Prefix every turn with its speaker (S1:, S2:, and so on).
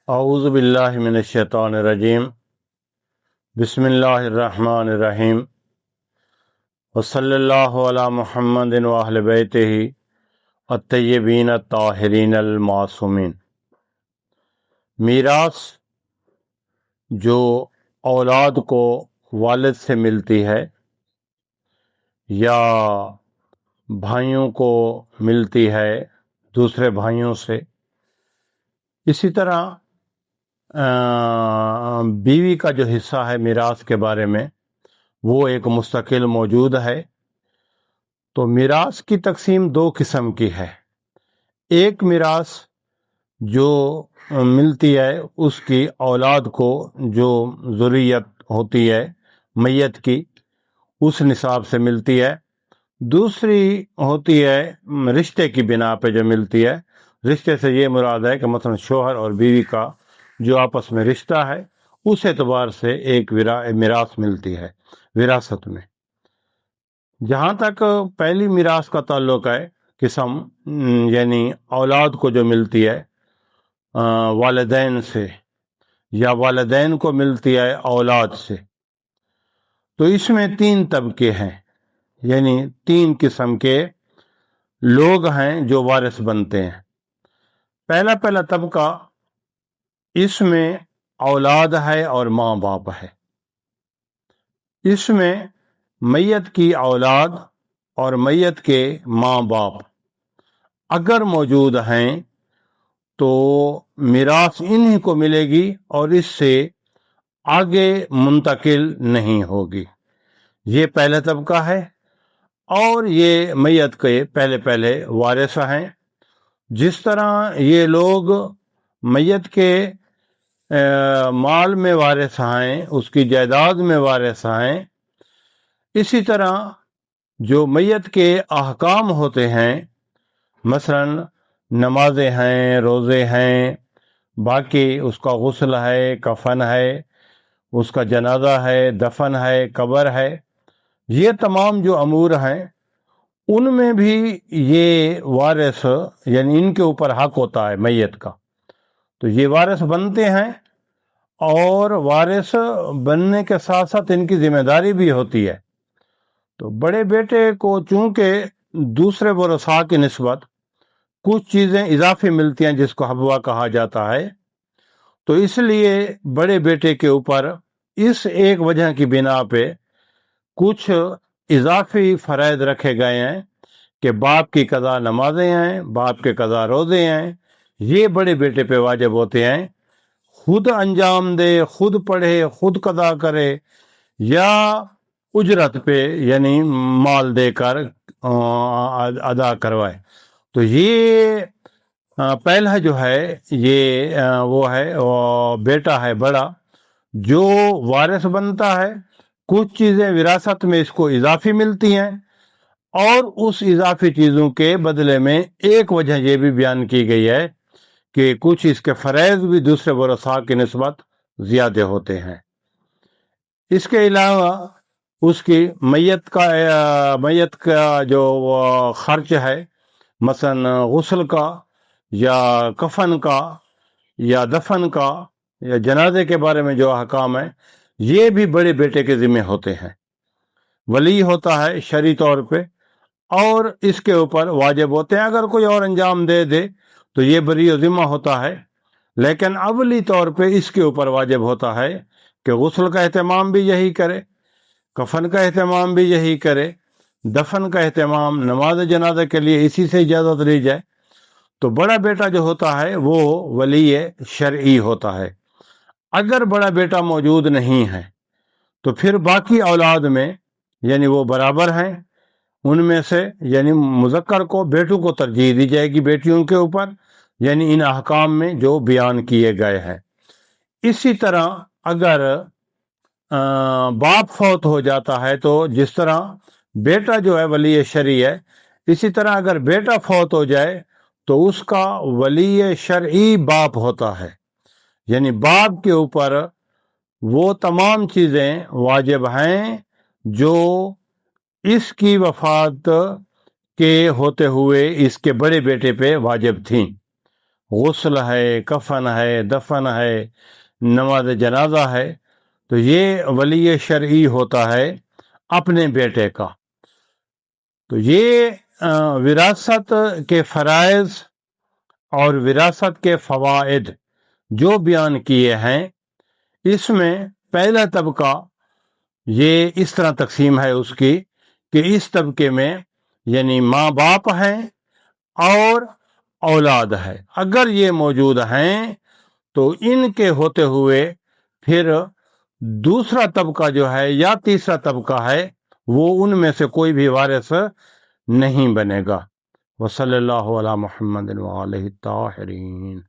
S1: اعوذ باللہ من الشیطان الرجیم بسم اللہ الرحمن الرحیم وصلی اللہ علی محمد و اہل بیتہ الطیبین الطاہرین المعصومین۔ میراث جو اولاد کو والد سے ملتی ہے یا بھائیوں کو ملتی ہے دوسرے بھائیوں سے، اسی طرح بیوی کا جو حصہ ہے میراث کے بارے میں وہ ایک مستقل موجود ہے۔ تو میراث کی تقسیم دو قسم کی ہے۔ ایک میراث جو ملتی ہے اس کی اولاد کو، جو ذریت ہوتی ہے میت کی، اس نصاب سے ملتی ہے۔ دوسری ہوتی ہے رشتے کی بنا پہ جو ملتی ہے۔ رشتے سے یہ مراد ہے کہ مثلا شوہر اور بیوی کا جو آپس میں رشتہ ہے اس اعتبار سے ایک میراث ملتی ہے وراثت میں۔ جہاں تک پہلی میراث کا تعلق ہے، قسم یعنی اولاد کو جو ملتی ہے والدین سے یا والدین کو ملتی ہے اولاد سے، تو اس میں تین طبقے ہیں، یعنی تین قسم کے لوگ ہیں جو وارث بنتے ہیں۔ پہلا طبقہ، اس میں اولاد ہے اور ماں باپ ہے۔ اس میں میت کی اولاد اور میت کے ماں باپ اگر موجود ہیں تو میراث انہی کو ملے گی اور اس سے آگے منتقل نہیں ہوگی۔ یہ پہلا طبقہ ہے اور یہ میت کے پہلے وارث ہیں۔ جس طرح یہ لوگ میت کے مال میں وارث ہیں، اس کی جائیداد میں وارث ہیں، اسی طرح جو میت کے احکام ہوتے ہیں، مثلا نمازیں ہیں، روزے ہیں، باقی اس کا غسل ہے، کفن ہے، اس کا جنازہ ہے، دفن ہے، قبر ہے، یہ تمام جو امور ہیں ان میں بھی یہ وارث، یعنی ان کے اوپر حق ہوتا ہے میت کا، تو یہ وارث بنتے ہیں۔ اور وارث بننے کے ساتھ ساتھ ان کی ذمہ داری بھی ہوتی ہے۔ تو بڑے بیٹے کو چونکہ دوسرے ورثاء کی نسبت کچھ چیزیں اضافی ملتی ہیں جس کو حبوہ کہا جاتا ہے، تو اس لیے بڑے بیٹے کے اوپر اس ایک وجہ کی بنا پہ کچھ اضافی فرائض رکھے گئے ہیں کہ باپ کی قضا نمازیں ہیں، باپ کے قضا روزے ہیں، یہ بڑے بیٹے پہ واجب ہوتے ہیں۔ خود انجام دے، خود پڑھے، خود قضا کرے، یا اجرت پہ یعنی مال دے کر ادا کروائے۔ تو یہ پہلا جو ہے یہ وہ ہے بیٹا ہے بڑا جو وارث بنتا ہے۔ کچھ چیزیں وراثت میں اس کو اضافی ملتی ہیں اور اس اضافی چیزوں کے بدلے میں ایک وجہ یہ بھی بیان کی گئی ہے کہ کچھ اس کے فرائض بھی دوسرے ورثاء کی نسبت زیادہ ہوتے ہیں۔ اس کے علاوہ اس کی میت کا جو خرچ ہے، مثلا غسل کا یا کفن کا یا دفن کا یا جنازے کے بارے میں جو احکام ہیں، یہ بھی بڑے بیٹے کے ذمہ ہوتے ہیں۔ ولی ہوتا ہے شرعی طور پہ اور اس کے اوپر واجب ہوتے ہیں۔ اگر کوئی اور انجام دے تو یہ بری و ذمہ ہوتا ہے، لیکن اولی طور پہ اس کے اوپر واجب ہوتا ہے کہ غسل کا اہتمام بھی یہی کرے، کفن کا اہتمام بھی یہی کرے، دفن کا اہتمام، نماز جنازہ کے لیے اسی سے اجازت لی جائے۔ تو بڑا بیٹا جو ہوتا ہے وہ ولی شرعی ہوتا ہے۔ اگر بڑا بیٹا موجود نہیں ہے تو پھر باقی اولاد میں یعنی وہ برابر ہیں، ان میں سے یعنی مذکر کو بیٹوں کو ترجیح دی جائے گی بیٹیوں کے اوپر، یعنی ان احکام میں جو بیان کیے گئے ہیں۔ اسی طرح اگر باپ فوت ہو جاتا ہے تو جس طرح بیٹا جو ہے ولی شرعی ہے، اسی طرح اگر بیٹا فوت ہو جائے تو اس کا ولی شرعی باپ ہوتا ہے، یعنی باپ کے اوپر وہ تمام چیزیں واجب ہیں جو اس کی وفات کے ہوتے ہوئے اس کے بڑے بیٹے پہ واجب تھیں۔ غسل ہے، کفن ہے، دفن ہے، نماز جنازہ ہے، تو یہ ولی شرعی ہوتا ہے اپنے بیٹے کا۔ تو یہ وراثت کے فرائض اور وراثت کے فوائد جو بیان کیے ہیں، اس میں پہلا طبقہ یہ اس طرح تقسیم ہے اس کی کہ اس طبقے میں یعنی ماں باپ ہیں اور اولاد ہے، اگر یہ موجود ہیں تو ان کے ہوتے ہوئے پھر دوسرا طبقہ جو ہے یا تیسرا طبقہ ہے وہ ان میں سے کوئی بھی وارث نہیں بنے گا۔ وصلی اللہ علی محمد وآلہ الطاہرین۔